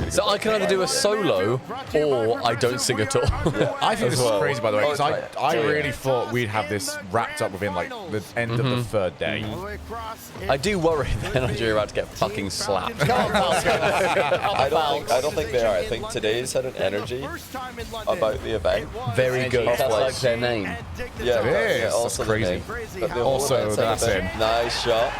So I can either do a solo or I don't sing at all. Yeah. I think this is crazy, by the way, because I really thought we'd have this wrapped up within like the end of the third day. I do worry that NRG are about to get fucking slapped. I don't think they are. I think today's had an energy about the event. Very good. That's like their name. Yeah, It is. also That's crazy. Also, that's him. Nice shot.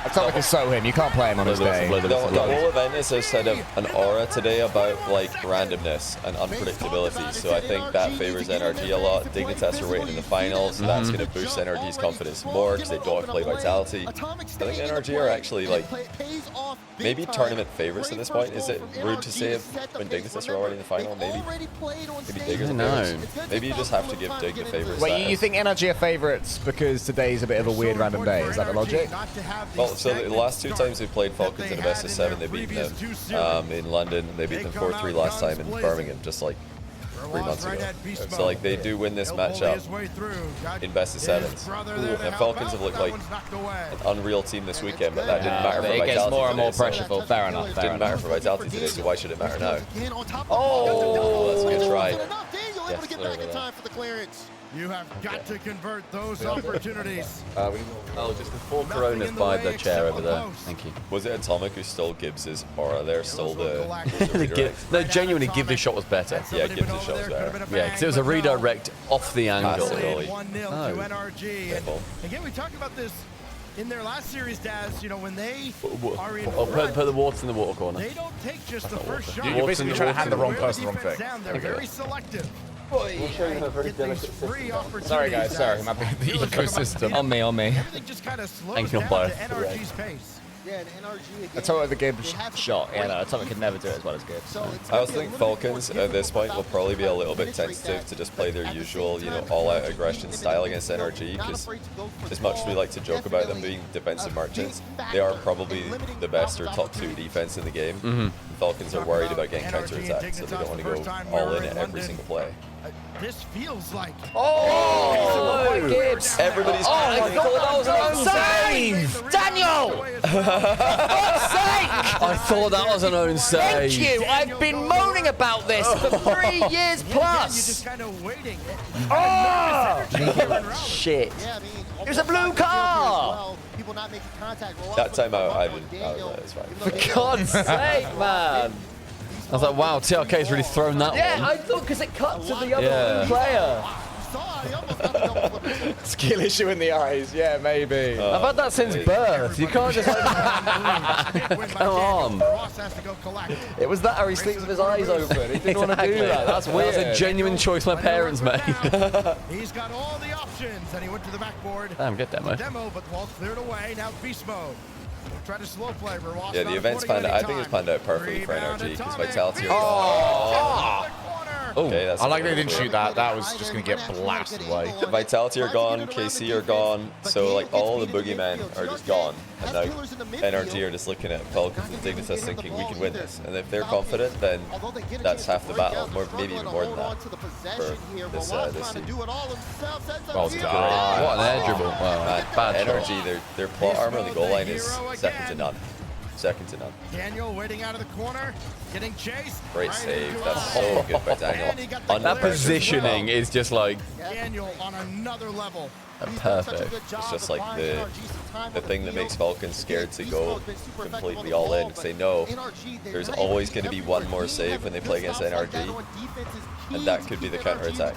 Atomic is so him. You can't play him on his day. The whole event is a set of an aura today about like randomness and unpredictability. So I think that favors NRG a lot. Dignitas are waiting in the finals. So that's going to boost NRG's confidence more because they don't have to play Vitality. I think NRG are actually like maybe tournament favorites at this point. Is it rude to say when Dignitas are already in the final? Maybe Dig are the favorites. Maybe you just have to give Dig the favorites. Wait, you think NRG are favorites because today's a bit of a weird random day? Is that the logic? Well, so the last two times we played Falcons in a best of 7, they beat them in London. They beat them 4-3 last time in Birmingham, just like 3 months ago. So like they do win this matchup in best of 7s. And Falcons have looked like an unreal team this weekend, but that didn't matter for Vitality. It gets more and more today, pressureful. Fair enough. Didn't matter for Vitality today, so why should it matter now? Oh, that's a good try. Yes, clear. You have got to convert those opportunities. Oh, just the 4 Coronas by the chair over there. Thank you. Was it Atomic who stole Gibbs's aura there? Stole the redirect? No, genuinely, give this shot was better. Yeah, Gibbs's shot was better. Yeah, because it was a redirect off the angle. Again, we talked about this in their last series, Daz. You know, when they are in put the waters in the water corner. they don't take just the first shot. You're basically trying to hand the wrong person the wrong thing. They're very selective. Sorry guys, sorry. My bad. The ecosystem. On me. Everything just kind of slows Thank you, down player. to NRG's pace. Yeah, and NRG again. I told her the game Shot. Yeah, no, Atomic could never do it as well as good. I also think Falcons at this point will probably be a little bit tentative to just play their usual, you know, all-out aggression style against NRG, because as much as we like to joke about them being defensive merchants, they are probably the best or top 2 defense in the game. Falcons are worried about getting counter-attacked, so they don't want to go all in at every single play. This feels like Gibbs! Everybody's I thought that was an own save! Daniel! I thought that was an own save. Thank you! I've been moaning about this for 3 years you're plus! just kind of waiting. Shit. Yeah, I mean, It was a blue car! People not making contact. That time out, I was like, it's fine. For God's sake, man! I was like, wow, TRK's really thrown that Yeah, one. I thought because it cut to the other player. skill issue in the eyes. Yeah, maybe. I've had that since birth. You can't just come on. It was that or he sleeps with his eyes open. He didn't want to do that. That's weird. That was a genuine choice my parents made. He's got all the options, and he went to the backboard. Damn, good demo. Demo, but the ball's cleared away. Now beast mode. Try to slow play. Yeah, the event's panned out. I think it's panned out perfectly for NRG because Vitality are Oh! Okay, that's I like they didn't shoot that. That was just going to get blasted away. Vitality are gone, KC are gone, so like all the boogeymen are just gone. And now NRG are just looking at Falcons and Dignitas thinking we can win this. And if they're confident, then that's half the battle, maybe even more than that for this team. Well done. What an air dribble. Wow, bad NRG, their plot armor on the goal line is second to none. Second to none. Daniel waiting out of the corner, getting chased. Great save. That's so good by Daniel. That positioning is just like Daniel on another level. perfect. It's just like the thing that makes Falcons scared to go completely all in. Because they know there's always going to be one more save when they play against NRG, and that could be the counter-attack.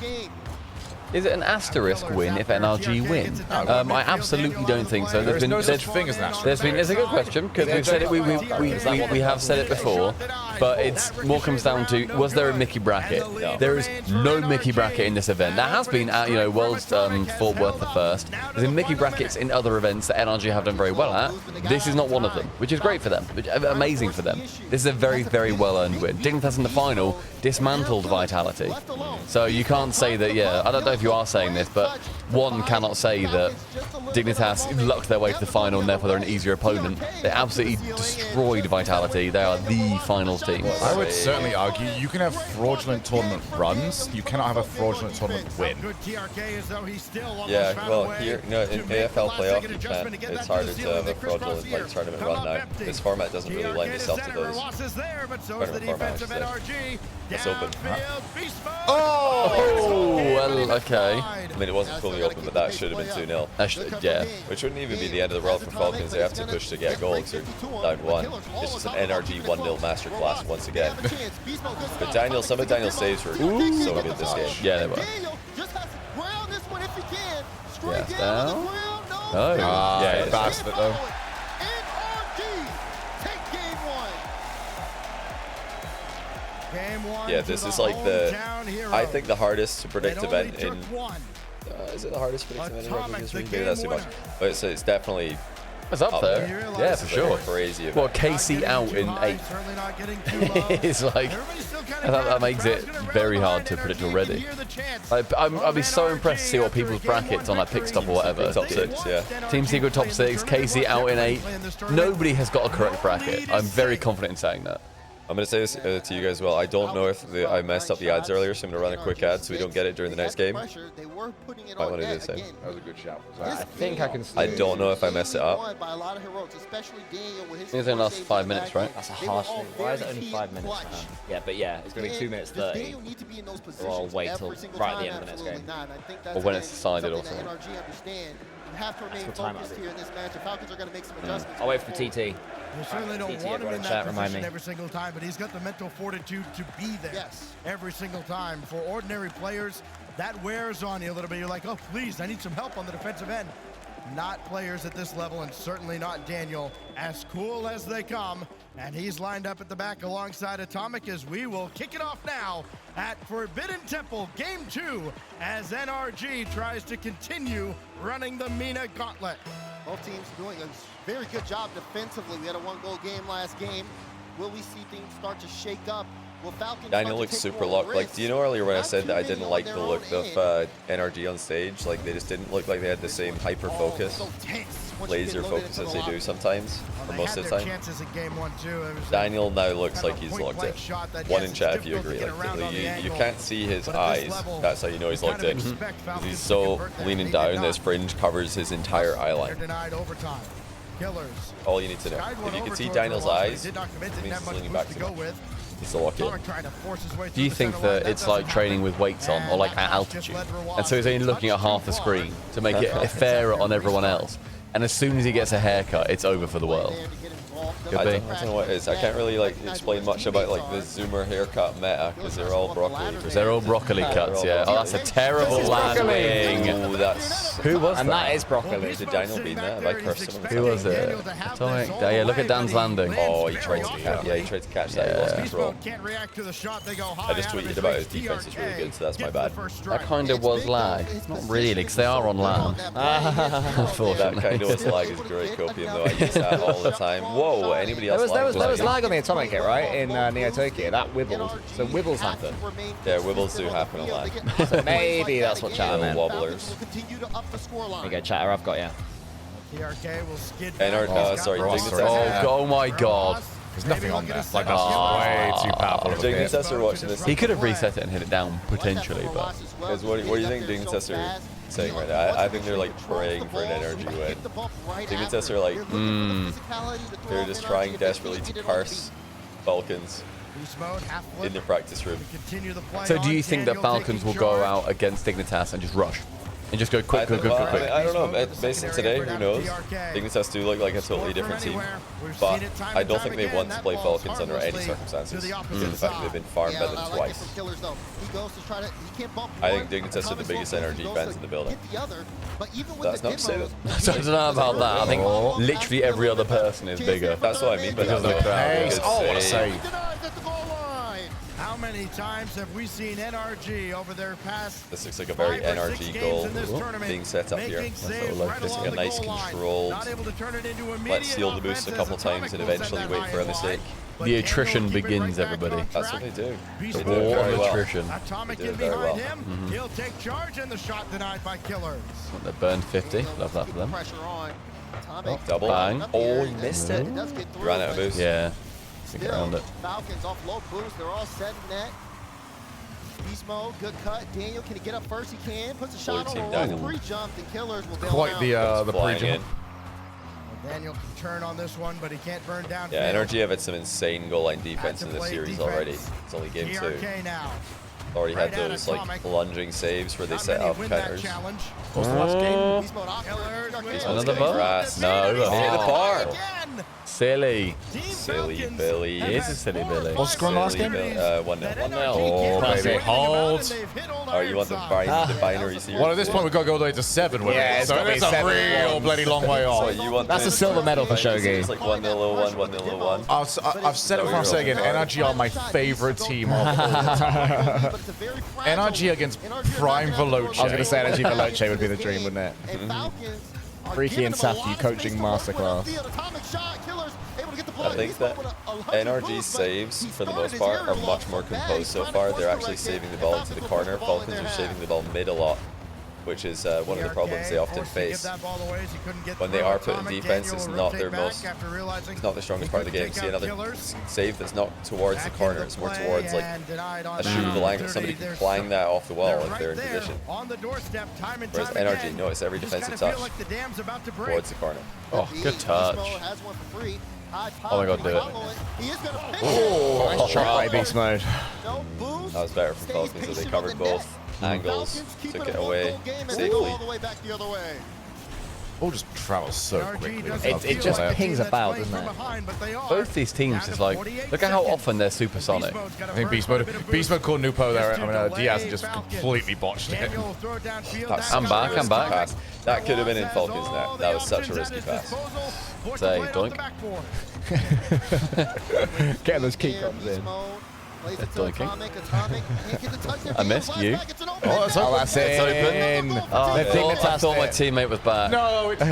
Is it an asterisk win if NRG win? I absolutely don't think so. There's no such thing as an asterisk. It's a good question because we've said it. We have said it before, but it's more comes down to was there a Mickey bracket? No. There is no Mickey bracket in this event. There has been at World's Fort Worth the first. There's been Mickey brackets in other events that NRG have done very well at. This is not one of them, which is great for them. Amazing for them. This is a very, very well earned win. Dignitas in the final dismantled Vitality, so you can't say that. Yeah, I don't know if you are saying this, but one cannot say that Dignitas lucked their way to the final and therefore they're an easier opponent. They absolutely destroyed Vitality. They are the finals team. I would certainly argue you can have fraudulent tournament runs. You cannot have a fraudulent tournament win. Yeah, well, here, in AFL playoff, you can. It's harder to have a fraudulent tournament run now. This format doesn't really lend itself to those. Tournament format, I should say. It's open. Oh, well, okay. I mean, it wasn't fully open, but that should have been 2-0. Yeah. Which wouldn't even be the end of the world for Falcons. They have to push to get a goal because they're down 1. It's just an NRG 1-0 masterclass once again. But some of Daniel's saves were so good this game. Yeah, they were. Yeah, down. Oh, yeah, fast it though. Yeah, this is like I think the hardest to predict event in, is it the hardest to predict event in regular history? Maybe that's too much. But it's definitely it's up there. Yeah, for sure. Crazy event. Well, KC out in 8. It's like, that makes it very hard to predict already. I'd be so impressed to see what people's brackets on that pick stop or whatever. Top 6, yeah. Team Secret top 6, KC out in 8. Nobody has got a correct bracket. I'm very confident in saying that. I'm going to say this to you guys as well. I don't know if I messed up the ads earlier, so I'm going to run a quick ad so we don't get it during the next game. Might want to do the same. That was a good shout. I think I can. I don't know if I messed it up. It's only last 5 minutes, right? That's a harsh thing. Why is it only 5 minutes? Yeah, but yeah, it's going to be 2 minutes 30. Or I'll wait till right at the end of the next game. Or when it's decided or something. You have to remain focused here in this match. The Falcons are going to make some adjustments. I'll wait for TT. You certainly don't TT, want him in chat, that remind position me. every single time, but he's got the mental fortitude to be there every single time. For ordinary players, that wears on you a little bit. You're like, oh, please, I need some help on the defensive end. Not players at this level, and certainly not Daniel. As cool as they come, and he's lined up at the back alongside Atomic as we will kick it off now at Forbidden Temple, Game 2, as NRG tries to continue running the MENA gauntlet. Both teams doing a very good job defensively. We had a 1-goal game last game. Will we see things start to shake up? Daniel looks super locked. Like, do you know earlier when I said that I didn't like the look of NRG on stage? Like, they just didn't look like they had the same hyper focus, laser focus as they do sometimes, or most of the time. Daniel now looks like he's locked in. One in chat if you agree. Like, you can't see his eyes. That's how you know he's locked in. He's so leaning down that his fringe covers his entire eye line. All you need to know. If you can see Daniel's eyes, it means he's leaning back too much. He's still locked in. Do you think that it's like training with weights on, or like at altitude? And so he's only looking at half the screen to make it fairer on everyone else. And as soon as he gets a haircut, it's over for the world. I don't know what it is. I can't really explain much about the zoomer haircut meta because they're all broccoli. They're all broccoli cuts, yeah. Oh, that's a terrible landing. Oh, that's who was and that is broccoli. Did Daniel beat that? Have I cursed him? Who was it? Atomic. Yeah, look at Dan's landing. Oh, he tried to catch. Yeah, he tried to catch that. He lost control. I just tweeted about his defense is really good, so that's my bad. That kind of was lag. Not really, because they are on land. That kind of was lag is great copium, though. I use that all the time. Whoa, anybody else there was lag on the Atomic hit, right? In Neo Tokyo. That wibbled. So wibbles happen. Yeah, wibbles do happen a lot. So maybe that's what Chatter meant. Wobblers. There you go, Chatter, I've got you. Sorry, Dignitas. Oh my god. There's nothing on there. Like, that's way too powerful of a hit. Dignitas are watching this. He could have reset it and hit it down, potentially, but... Guys, what do you think Dignitas are saying right now? I think they're praying for an NRG win. Dignitas are they're just trying desperately to curse Falcons in the practice room. So do you think that Falcons will go out against Dignitas and just rush? And just go quick. I don't know. Based on today, who knows? Dignitas do look like a totally different team. But I don't think they want to play Falcons under any circumstances. Given the fact they've been farmed by them twice. I think Dignitas are the biggest NRG fans in the building. That's not to say that. So I don't know about that. I think literally every other person is bigger. That's what I mean by that. Oh, what a save. How many times have we seen NRG over their past? This looks like a very NRG goal being set up here. Just a nice controlled. Let's seal the boost a couple times and eventually wait for a mistake. The attrition begins, everybody. That's what they do. The They do it war very of well. attrition. Atomic They did in very behind well. him. He'll take charge and the shot denied by Killers. They burned 50. Love that for them. Pressure on. Atomic. Double. Bang. Oh, he missed it. It does get through, Ran out of but boost. Yeah. Still, Get around it. Falcons off low boost. They're all set in net. Beast mode, good cut. Daniel, can he get up first? He can. Puts a shot Blue team on Daniel. the pre-jump. The Killers will bail Quite out. the Flying pre-jump. in. Daniel can turn on this one, but he can't burn down. Yeah, field. NRG have had some insane goal line defense Had in to this play series defense. already. It's only game 2. DRK now. Already had Right at those Atomic. like lunging saves where they Not set many up win that counters. challenge. What's the last game? Beast mode awkward. Beast Another mode's vote? grass. No, Hit the bar. Again. Silly. Team Silly Falcons Billy. have He is had a silly 4 or Billy. 5 What's the score in the last Silly game? Billy. 1-0. that Oh, NRG baby. can't do anything Hold. about, and they've hit all Oh, you want the ironside. binary series? Well, at this point, we've got to go all the way to 7 with Yeah, it. it's So gotta be it's a 7 real ones. bloody long way So off. you want That's the a silver medal for binary Shogie. series, like 1-0-1, 1-0-1. I've said it before, I'll say it again. NRG are my favorite team of all time. NRG against Prime Veloce. I was going to say NRG Veloce would be the dream, wouldn't it? Freaky and Safety coaching masterclass. I think that NRG's saves, for the most part, are much more composed so far. They're actually saving the ball into the corner. Falcons are saving the ball mid a lot, which is one of the problems they often face. When they are put in defense, it's not their most, it's not the strongest part of the game. See another save that's not towards the corner, it's more towards like a shootable angle. Somebody can clang that off the wall if they're in position. Whereas NRG, no, it's every defensive touch towards the corner. Oh, good touch. Oh my god, do it. Oh, nice try, Beast Mode. That was better from Falcons, so they covered both angles, took it away safely. Ball just travels so quickly. It just pings about, doesn't it? Both these teams is like, look at how often they're supersonic. I think Beast Mode caught Nupo there. I mean, Diaz just completely botched it. I'm back, I'm back. Pass. That could have been in Falcons net. That was such a risky pass. Say, doink. Getting those key comes in. Doinking. I missed you. Oh, that's Oh, that's It's in. open. Oh, I thought my teammate was back. No, it's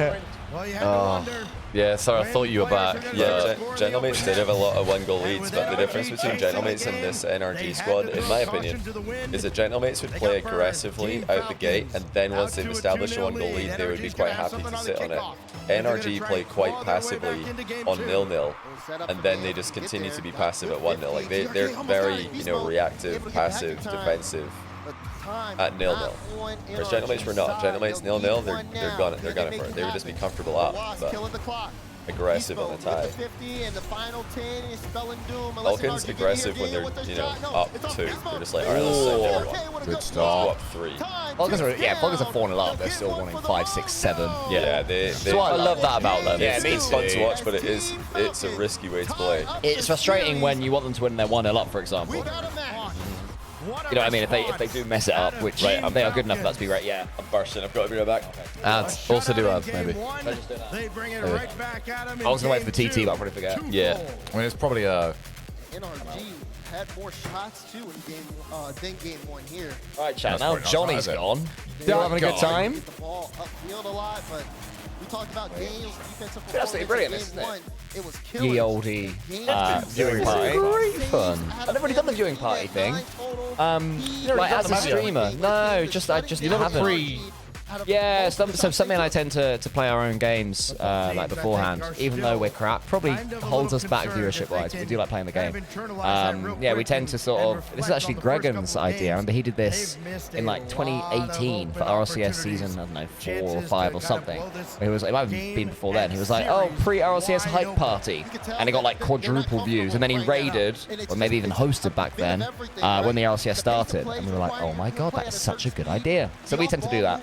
Oh, yeah, sorry, I thought you were back. Yeah, Gentlemates did have a lot of 1-goal leads, but the difference between Gentlemates and this NRG squad, in my opinion, is that Gentlemates would play aggressively out the gate, and then once they've established a 1-goal lead, they would be quite happy to sit on it. NRG play quite passively on 0-0, and then they just continue to be passive at 1-0. Like they're very, reactive, passive, defensive at 0-0. Whereas Gentlemates were not. Gentlemates 0-0, they're gunning for it. They would just be comfortable up, but aggressive on the tie. Falcons aggressive when they're, up 2. They're just like, all right, let's send everyone. good Let's go start. up 3. Falcons are 4-0 up. They're still wanting 5, 6, 7. Yeah, So I love that about them. Yeah, me it's fun to too. watch, but it's a risky way to play. It's frustrating when you want them to win and they're 1-0 up, for example. You know what I mean? If they do mess it up, which they are good enough for that to be right, yeah. I'm bursting. I've got to be right back. Ads. Also do ads, maybe. They bring it right back at him. I was going to wait for the TT, but I'll probably forget. Yeah. I mean, it's probably NRG had more shots too in than game 1 here. All right, chat. That's Now probably not Johnny's bad, is it? gone. Still having a good time. Get the ball upfield a lot, but we talked about Daniel's defensive performance. absolutely brilliant, in isn't game it? 1. It was Ye killing. olde Games viewing party. Great fun. I've never really done the viewing party thing. Like as a streamer. No, I just haven't. Yeah, something I tend to play our own games like beforehand, even though we're crap. Probably holds us back viewership-wise. We do like playing the game. Yeah, we tend to sort of. This is actually Gregan's idea. I remember he did this in like 2018 for RLCS season, I don't know, 4 or 5 or something. It might have been before then. He was like, oh, pre-RLCS hype party, and he got like quadruple views, and then he raided, or maybe even hosted back then when the RLCS started, and we were like, oh my god, that is such a good idea. So we tend to do that.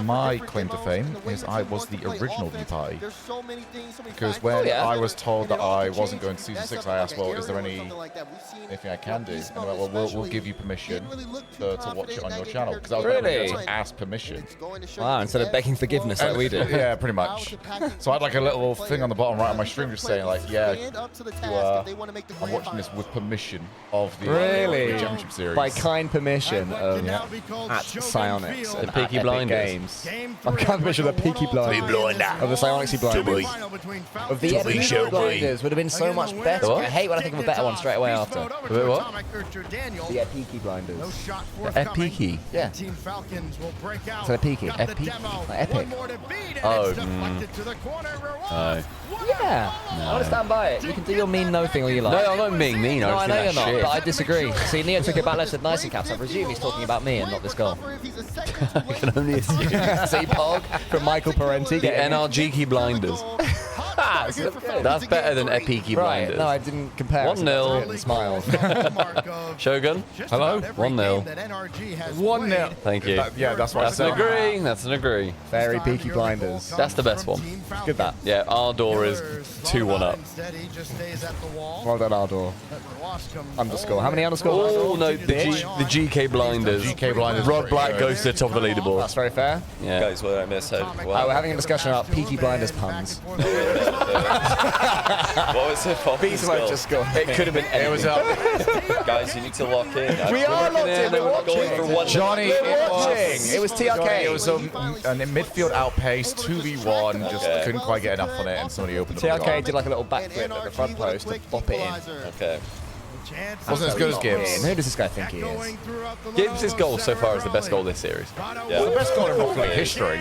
my claim to fame is I was the original view party. Because when I was told that I wasn't going to season 6, I asked, well, is there anything I can do? And they went, well, we'll give you permission to watch it on your channel. Because I was Really? to ask permission. Wow, instead of begging forgiveness like we do. Yeah, pretty much. So I had like a little thing on the bottom right of my stream just saying like, yeah, I'm watching this with permission of the Really? Championship Series. By kind permission of at Psionics and at Epic Blinders. Games. I can't picture the Peaky Blinders. Of the Psyonix Blinders. Of the Peaky Blinders would have been so much better. I hate when I think of a better one straight away after. Wait, what? The Peaky Blinders. Epic. Yeah. So the Peaky. Epic. Like epic. Oh. Oh. Yeah. I want to stand by it. You can do your mean no thing all you like. No, I'm not being mean. No, I know you're not, shit. but I disagree. See, Neo took it back left, said nice and caps. I presume he's talking about me and not this goal. I can only assume. See, Pog from Michael Parenti. The NRG Blinders. That's better than Epic Blinders. Right, no, I didn't compare. 1-0. Smile. Shogun, hello? 1-0. 1-0. Thank you. Yeah, that's what I That's said. an agree. That's an agree. Very Peaky Blinders. That's the best one. Good that. Yeah, our door is 2-1 up. Well done, Ardor. Underscore. How many underscores? Oh no, the GK Blinders. GK Blinders. Rod Black goes to the top of the leaderboard. That's very fair. Yeah. Guys, what did I miss? Oh, we're having a discussion about Peaky Blinders puns. What was it? Beast mode just scored. It could have been. It was up. Guys, you need to lock in. We are locked in. We're going for watching. one. Johnny, We're watching. It was Johnny, TRK. it was a midfield outpace, 2v1, just couldn't quite get enough on it, and somebody opened up the TRK goal. did like a little backflip at the front post to bop it in. Okay. Wasn't as good as Gibbs. Who does this guy think he is? Gibbs' goal so far is the best goal this series. Yeah. The best goal in Rocket League history.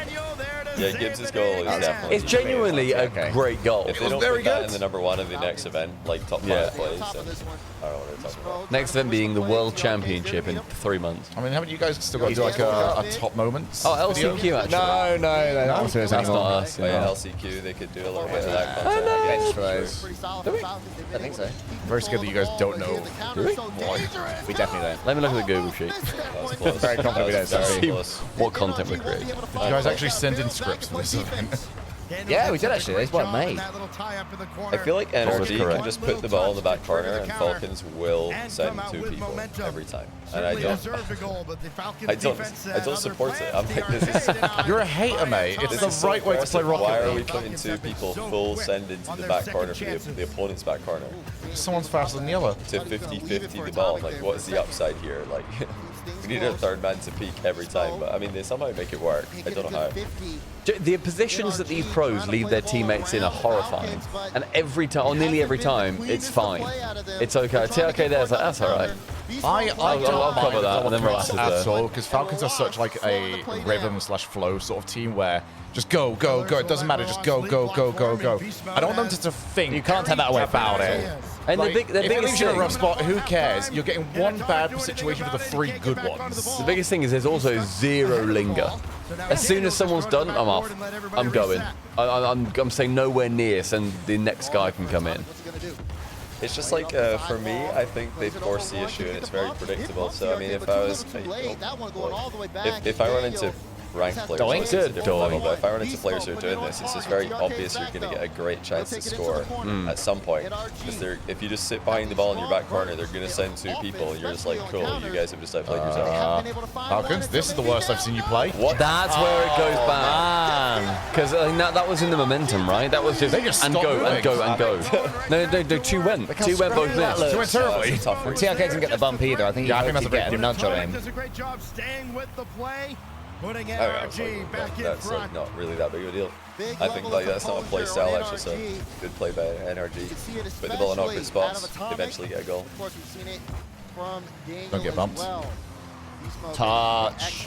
Yeah, Gibbs' goal is definitely. It's genuinely a great goal. If they don't put that in the #1 of the next event, like top 5 Yeah. plays, then I don't know what they're talking about. Next event being the World Championship in 3 months. I mean, haven't you guys still got to do like a top moments? Oh, LCQ actually. No, no, not serious That's anymore. not us. Oh, yeah, No. LCQ, they could do a little bit of that content. Bench for those. I think so. I'm very scared that you guys don't know. We definitely don't. Let me look at the Google sheet. That was close. Very confident we don't, That was sorry. See close. what content we're creating. Did you guys actually send in scripts for this event? Yeah, we did actually. These weren't made. I feel like NRG correct. can just put the ball in the back corner and Falcons will send 2 people every time. And I don't support it. I'm like, this is. You're a hater, mate. It's This the is so right way to play aggressive. Why Rocket are we League. putting 2 people full send into the back corner for the opponent's back corner? Someone's faster than the other. To 50-50 the ball. Like, what is the upside here? Like, we need a third man to peak every time. But I mean, they somehow make it work. I don't know how. The positions that these pros leave their teammates in are horrifying. And every time, or nearly every time, it's fine. It's okay. TRK there's like, that's alright. I I'll don't cover mind that and then relax at there. all, because Falcons are such like a rhythm/flow sort of team where just go, go, go. It doesn't matter. Just go, go, go, go, go. I don't want them to think. You can't take that away about from it. And Like, the if it biggest leaves you in a thing, rough spot, who cares? You're getting one bad situation for the 3 good ones. the biggest thing is there's also zero linger. As soon as someone's done, I'm off. I'm going. I'm saying nowhere near, so the next guy can come in. It's just like, for me, I think they force the issue and it's very predictable. So, I mean, if I was. If I run into ranked players, Doing it's a good. different level, but if I run into players who are doing this, it's just very obvious you're going to get a great chance to score at some point. Because if you just sit behind the ball in your back corner, they're going to send 2 people, and you're just like, cool, you guys have just outplayed yourself. Falcons, this is the worst I've seen you play. What? That's where it goes bad. Because that was in the momentum, right? That was just, They just and stopped go, moving. and go, and go. No, 2 went. 2 went both missed. It went terribly. That's a tough one. TRK didn't get the bump either. I think he Yeah, I think hoped that's he'd a get a nudge on him. Does a great job staying with the play, putting Oh, yeah, it's NRG like, back in that's front. like not really that big of a deal. I think like that's not a play style, that's just a good play by NRG. Put the ball in awkward spots, eventually get a goal. Don't get bumped. Touch.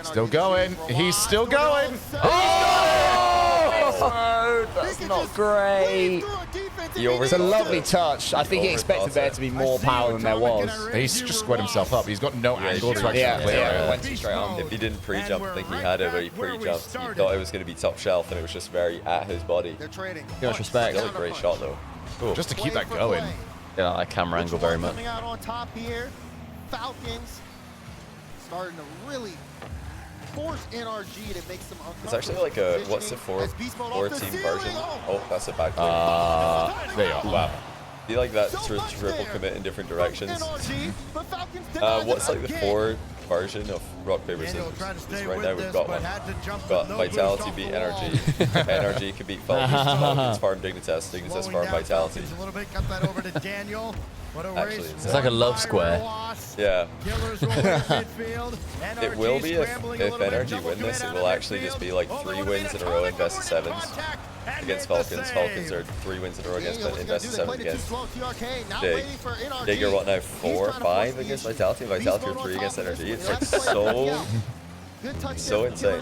Still going. He's still going. Oh, that's not great. It's a lovely touch. I think he expected there to be more power than there was. He's just squared himself up. He's got no angle to actually Yeah, play yeah, it. went straight on. If he didn't pre-jump, I think he had it, but he pre-jumped. He thought it was going to be top shelf, and it was just very at his body. Too much respect. Still a great shot though. Just to keep that going. Yeah, I camera angle very much. Coming out on top here, Falcons starting to really force NRG to make some uncomfortable. It's actually like a what's the four-team version? Oh, that's a bad play. There you are. Wow. Do you like that triple commit in different directions? What's like the 4 version of rock paper scissors? Because right now we've got one. We've got Vitality beat NRG. NRG can beat Falcons. Falcons farm Dignitas. Dignitas farm Vitality. A little bit, cut that over to Daniel. Actually, It's like a love square. yeah. It will be if NRG win this, it will actually just be like 3 wins in a row in best of 7s against Falcons. Falcons are 3 wins in a row against in best of 7s against Dig. Dig are what now, 4 or 5 against Vitality, and Vitality are 3 against NRG. It's like so insane.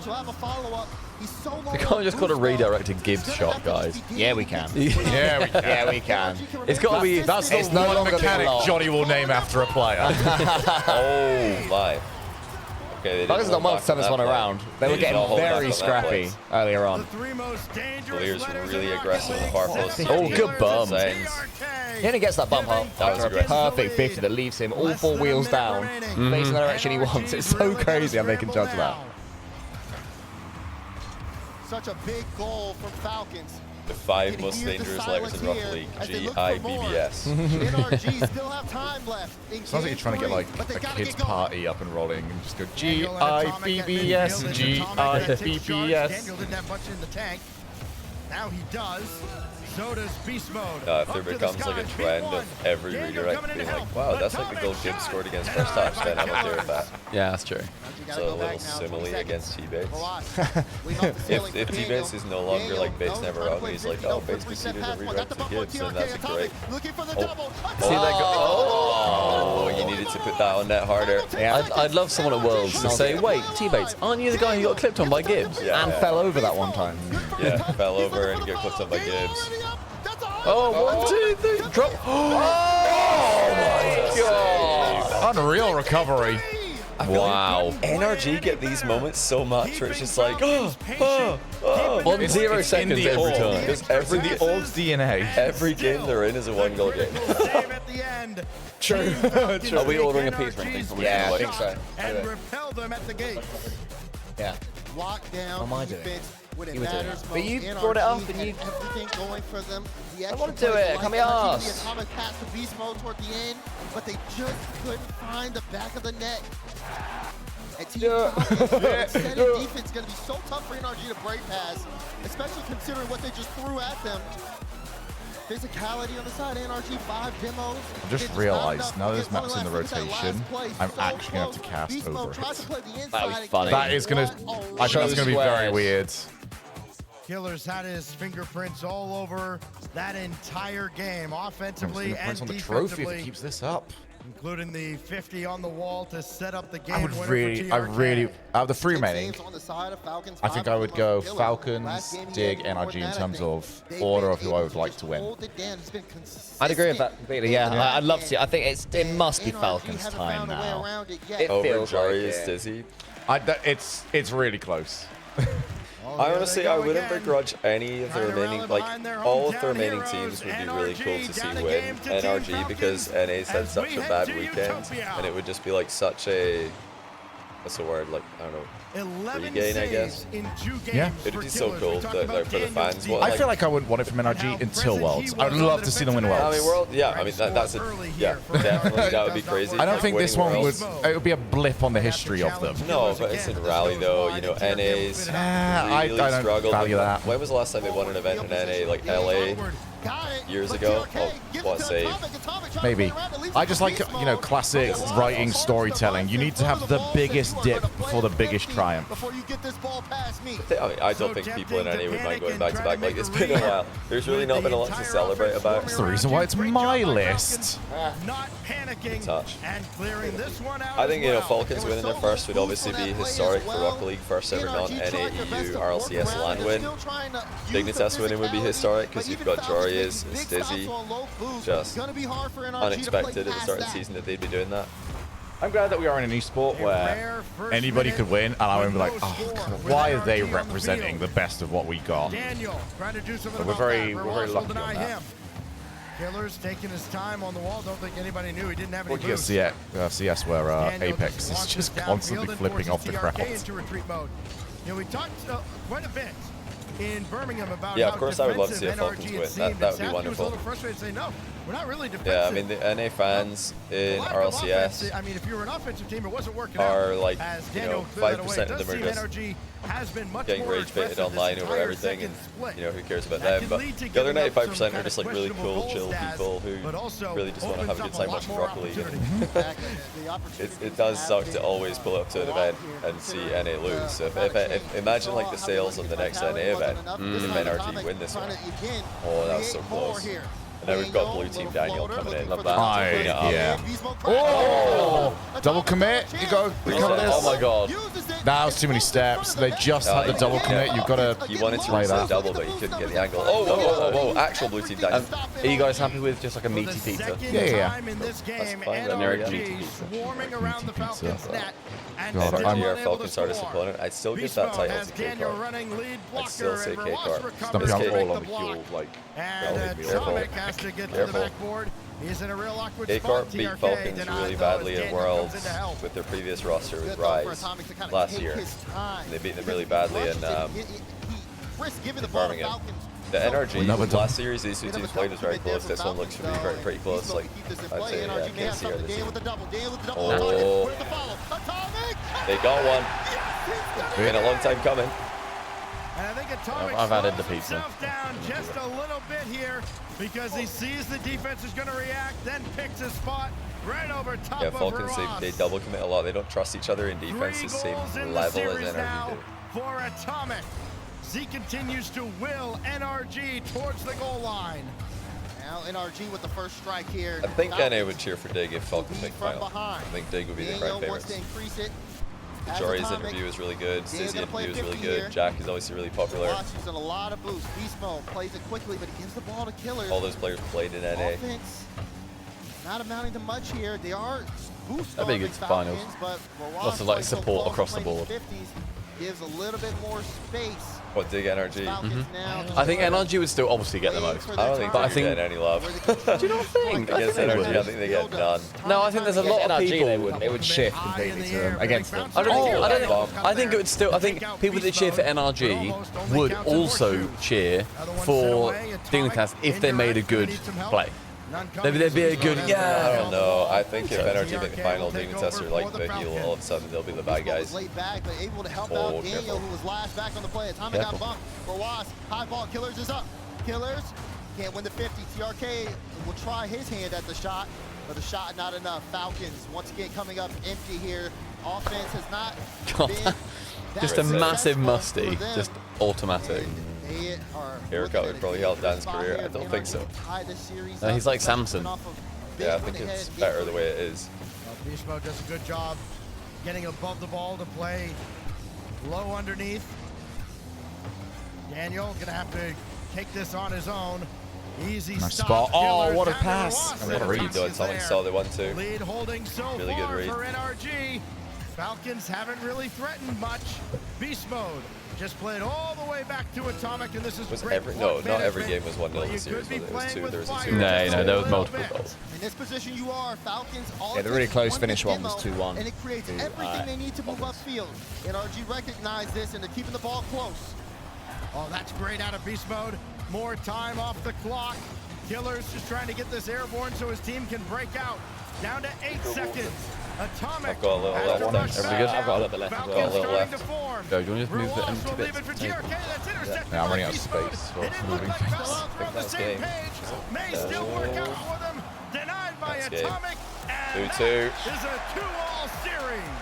We can't just call a redirected Gibbs shot, guys. Yeah, we can. Yeah, we can. Yeah, we can. It's got to be. That's the It's no one longer mechanic the law. Johnny will name after a player. Oh my. Okay, they Falcons didn't got well hold to turn back this on one that around. play. They were did not getting hold back very on that scrappy play. earlier on. Clears really aggressive in the far post. Oh, good bum. He only gets that bump up That was after a aggressive. perfect 50 that leaves him all 4 wheels down, facing the direction he wants. It's so crazy how they can judge that. Such a big goal from Falcons. The 5 most dangerous letters in Rocket League. GIBBS. NRG still have time left. Sounds like you're trying to get like a kids party up and rolling and just go GIBBS, GIBBS. Daniel didn't have much in the tank. Now he does. So does Beast Mode. If there becomes like a trend of every redirect being like, wow, that's like the goal Gibbs scored against first touch, then I'm okay with that. Yeah, that's true. So a little simile against T-Bates. if T-Bates is no longer like Bates never wrong, he's like, oh, Bates conceded a redirect to Gibbs, then that's a great. See that go? Oh, you needed to put that on net harder. Yeah. I'd love someone at Worlds to say, wait, T-Bates, aren't you the guy who got clipped on by Gibbs? Yeah, And fell over that one time. yeah, fell over and got clipped up by Gibbs. Oh, 1, 2, 3, drop. Oh my god. Unreal recovery. Wow. NRG get these moments so much where it's just like, oh. 1 0 seconds the every old. time. Because In the old DNA. every game they're in is a 1-goal game. True. Are we ordering a pizza? Yeah, I think so. And repel them at the gate. Yeah. Lock down What am I doing? defense when it You were doing matters it. most. But you NRG brought it up and had you- everything going for them. The I extra wanna do plays, it, the can't be light touch, arsed. The atomic pass to Beast Mode toward the end, but they just couldn't find the back of the net. And Team Falcons, steady defense is going to be so tough for NRG to break past, especially considering what they just threw at them. Physicality on the side, NRG 5 demos. I just realized now there's maps in the rotation, I'm actually going to have to cast over it. That'd be funny. That is going to, I think that's going to be very weird. Killer's had his fingerprints all over that entire game, offensively and on the trophy if defensively, it keeps this up. including the 50 on the wall to set up the game I would winner really, for I TRK. really, out of the 3 remaining, I think I would go Falcons, Dig, NRG in terms of order of who I would like to win. I'd agree with that completely. Yeah, I'd love to. I think it must be Falcons' time now. It Over feels like Jari is it. Dizzy. It's really close. I honestly, I wouldn't begrudge any of the remaining, like, all of the remaining teams would be really cool to see win NRG because NA's had such a bad weekend, and it would just be like such a, what's the word, like, I don't know, 11 regain, I guess. saves in 2 games Yeah. It'd for be so Killers. cool We talked that, about like, for the Daniel fans. Deep. What, I feel like I wouldn't want it from NRG until Worlds. I would love to see them win I Worlds. mean, World, yeah, I mean, that's a, yeah, definitely, that would be crazy. I don't think this Winning one would, Worlds. it would be a blip on the history of them. No, but it's in Raleigh though, you know, NA's I really don't struggled. value that. When was the last time they won an event in NA? Like LA? Years ago? Oh, what a save. Maybe. I just like, you know, classic writing, storytelling. You need to have the biggest dip before the biggest triumph. Before you get this ball past me. I mean, I don't think people in NA would mind going back to back. Like, it's been a while. There's really not been a lot to celebrate about. That's the reason why it's my list. Not panicking Touch. and clearing this one out. I think, you know, as well. Falcons winning their first would obviously be historic for Rocket League. First ever non-NA EU RLCS LAN win. Dignitas winning would be historic because you've got Jorius and Stizzy. Just unexpected at the start of the season that they'd be doing that. I'm glad that we are in a new sport where anybody could win, and I would be like, oh, God, why are they representing the best of what we got? Daniel trying to do something We're about very- that. we're very Reversal lucky deny on that. him. Killer's taking his time on the wall. Don't think anybody knew he didn't have any Look at boost. CS where Daniel Apex is launches just downfield constantly and flipping forces off the TRK crowd. into retreat mode. You know, we talked quite a bit in Birmingham about Yeah, how of course I would love to see a defensive Falcons NRG win. had seemed. That would be Sadly, wonderful. He was a little frustrated, saying, no, We're not really defensive. Yeah, I mean, the NA fans in RLCS I mean, if you're an offensive team, it wasn't working are out. like, As you Daniel know, cleared that away. 5% of them are just NRG has been much getting more rage baited aggressive online this over entire everything, second and split. you know, who cares about That them? can But lead to the other giving up 95% some are just like kind really of cool, questionable chill goal people stats, but who also really just want to have a good opens time up a watching lot more Broccoli. opportunities. It does suck to always pull up to an event and see NA lose. So if imagine like the sales on the next NA event, if NRG win this one, oh, that's so close. And now we've got Blue Team Daniel coming in. Love that. Yeah. Oh! Double commit. You go. Recover this. Oh my god. That was too many steps. They just had the double commit. You've got to He wanted to play reset that. double, but he couldn't get the angle. Oh, whoa, whoa, whoa, whoa. Actual Blue Team Daniel. Are you guys happy with just like a meaty pizza? Yeah. That's fine, NRG swarming around the Falcons net. God, I'm NRG, our Falcons hardest opponent. I'd still give that title to K-Car. I'd still say K-Car. Stumpy, This I'm kid- all on the heel, like, And Careful. Atomic has to get to the Careful. backboard. He's in a real awkward K-Car spot. beat TRK Falcons denied, really though, badly as at Daniel comes Worlds in to help. with their previous roster with Rise last year. And they beat them really badly in Birmingham. The NRG last series, these two teams played was very close. This one looks to be pretty close. Like, I'd say, yeah, KC are the team. Oh, they got one. Been a long time coming. And I think Atomic I've added the slows pizza. himself down just a little bit here because he sees the defense is going to react, then picks a spot right over top Yeah, of Falcons, Ross. they double commit a lot. They don't trust each other in defense the 3 goals same in the level as series NRG now do. for Atomic. Z continues to will NRG towards the goal line. Now NRG with the first strike here. I think NA would cheer for Dig if Falcons make final. I behind. think Dig would be the Daniel crowd wants to favorites. increase it. Jory's Atomic, interview is really good. Daniel's Stizzy gonna play interview is really 50 good. here. Jack is obviously really popular. Ross using a lot of boost. Beast mode plays it quickly, but he gives the ball to Killers. All those players played in NA. Offense not amounting to much here. They are boost That'd be a good Falcons, finals. but Lots of like support across the board. 50s gives a little bit more space. What, Dig NRG? Falcons now I think NRG would still obviously get the most. I don't think But I they think- get any love. Do you not think? I Against think they NRG, I would. think they get none. No, I think there's a lot of NRG, people. they wouldn't. It would shift completely to them, against them. I don't think. Oh, I don't bomb. think. I think it would still. I think people that cheer for NRG would also cheer for Dignitas if they made a good play. There'd be a good. I Yeah. don't know. I think if NRG make the final, Dignitas are like the heel. All of a sudden, they'll be the bad guys. Late back, but able to help Oh, out Daniel, careful. who was last back on the play. Atomic got Careful. bumped for Wasp. High ball, Killers is up. Killers can't win the 50. TRK will try his hand at the shot, but the shot not enough. Falcons once again coming up empty here. Offense has not God. been that Just a massive successful musty. for them. Just automatic. They are Haircut looking would at probably a help good Dan's spot career. here. I don't They think are so. tie this series No, he's up. like Samson. Off of Yeah, I big think it's head. better the way it is. Beast Mode does a good job getting above the ball to play low underneath. Daniel gonna have to take this on his own. Easy Nice stop. spot. Oh, Killers what a down to pass. Ross. And what a read, though. Atomic saw the 1-2. Lead holding so Really good far read. for NRG. Falcons haven't really threatened much. Beast Mode just played all the way back to Atomic, and this is Was great every court not every management. game was 1-0 Well, in you the series, could be was it? It was playing 2. with There was a fire 2. No, just no, a there was little multiple bit. goals. In this position you are, Falcons all Yeah, the really just close won finish the one was demo, 2-1 and it creates to, everything they need to move upfield. NRG recognize this and they're keeping the ball close. Oh, that's great out of Beast Mode. More time off the clock. Killers just trying to get this airborne so his team can break out. Down to 8 seconds. Atomic. I've got a little has left to there. rush Everybody good? back I've got a out. little bit left as Falcons well. well. A little starting left. to form. Go, do you want to just move the Ruas empty will leave bits? it for Take- TRK. That's intercepted Yeah, I'm by running out of Beast Mode. space for It didn't moving look like things. both were on the That's same game. page. May still work out for them. Denied by That's game. Atomic. And 2-2. that is a 2-all series.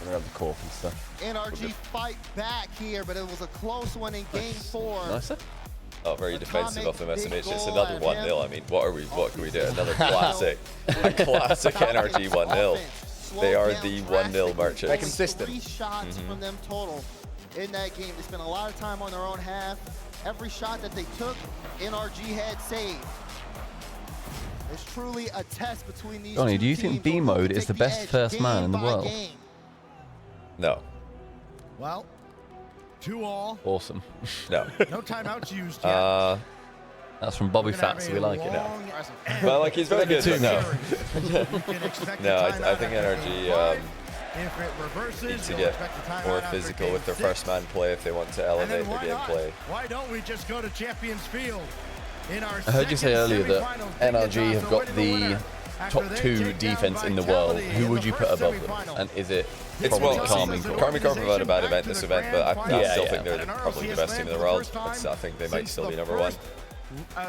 We're gonna have the cork and stuff. NRG fight back here, but it was a close one in game 4. Nicer. Oh, very defensive of them, Big SMH. It's goal another at 1-0. him. I mean, what can we do? Another classic. A classic NRG 1-0. They are the 1-0 merchants. They're consistent. 3 shots from them total in that game. They spent a lot of time on their own half. Every shot that they took, NRG had saved. It's truly a test between these Johnny, two do you think teams B who will mode take is the best edge first man game in the by world? game. No. Well, 2-all. Awesome. No. No timeouts used yet. That's from Bobby We're gonna have Fats. a We like it. long Well, like, he's very good, but no. series. You can expect No, a I timeout think Five NRG If it reverses, need to you'll get expect a timeout more after physical game with their 6. first man play if they want to And then elevate their why not? gameplay. Why don't we just go to Champions Field? In our I heard you say earlier that semifinals, NRG have got the top 2 defense in the world. Who would you put above them? And is it It's probably well, Karmine Corp? Karmine Corp have had a bad event this event, but I still think they're An probably the RLCS best team in the for world. first time I think they might since still be the number 1.